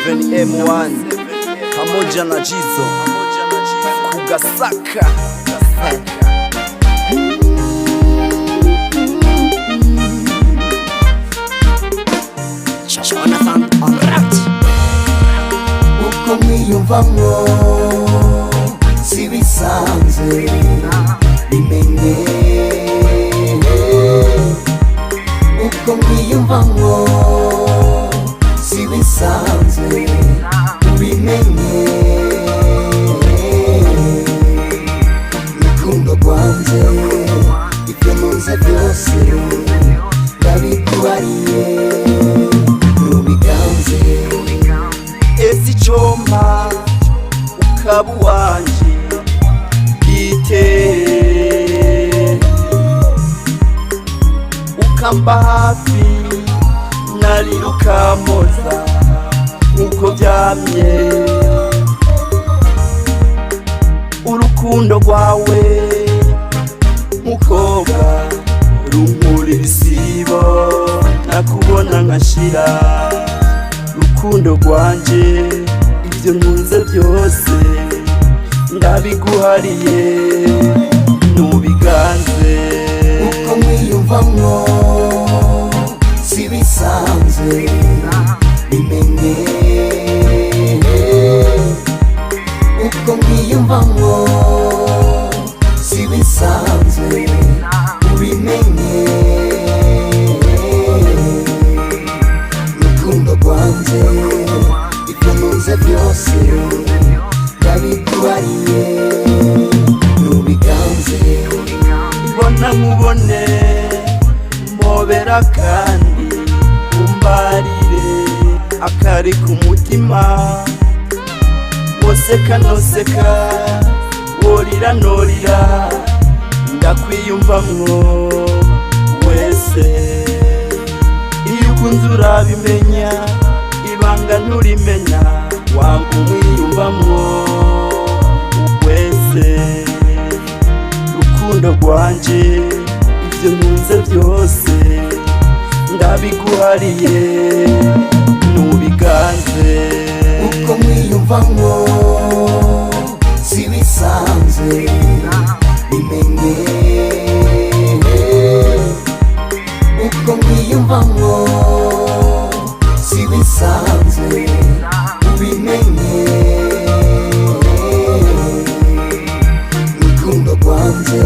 7M1 pamoja na Jizo Kugasaka. Jonathan on rap. Uko mwiyumvamwo si bisanzwe bimenye. Uko mwiyumvamwo si bisanzwe ubimenye. Rukundo rwanje ibyo nunze byose ndabikubariye nubiganze. Ese icompa ukaba uwanje bwite, ukamba hafi narira ukampoza nkuko byamye. Urukundo rwawe mukobwa runkura ibisibo, nakubona nkashira. Rukundo rwanje ibyo ntunze byose ndabiguhariye nubiganze. Uko mwiyumvamwo si bisanzwe bimenye. Uko mwiyumvamwo si bisanzwe ubimenye. Rukundo rwanje ibyo ntunze byose ndabikubariye nubiganze. Mbona nkubone mpobera kandi umbarire akari ku mutima. Woseka noseka worira norira ndakwiyumvamwo wese. Iyo ukunze urabimenya ibanga nturimenya, wanga umwiyumvamwo wese. Rukundo rwanje ibyo ntunze byose ndabiguhariye nubiganze. Uko mwiyumvamwo si bisanzwe bimenye. Uko mwiyumvamwo si bisanzwe ubimenye. Rukundo rwanje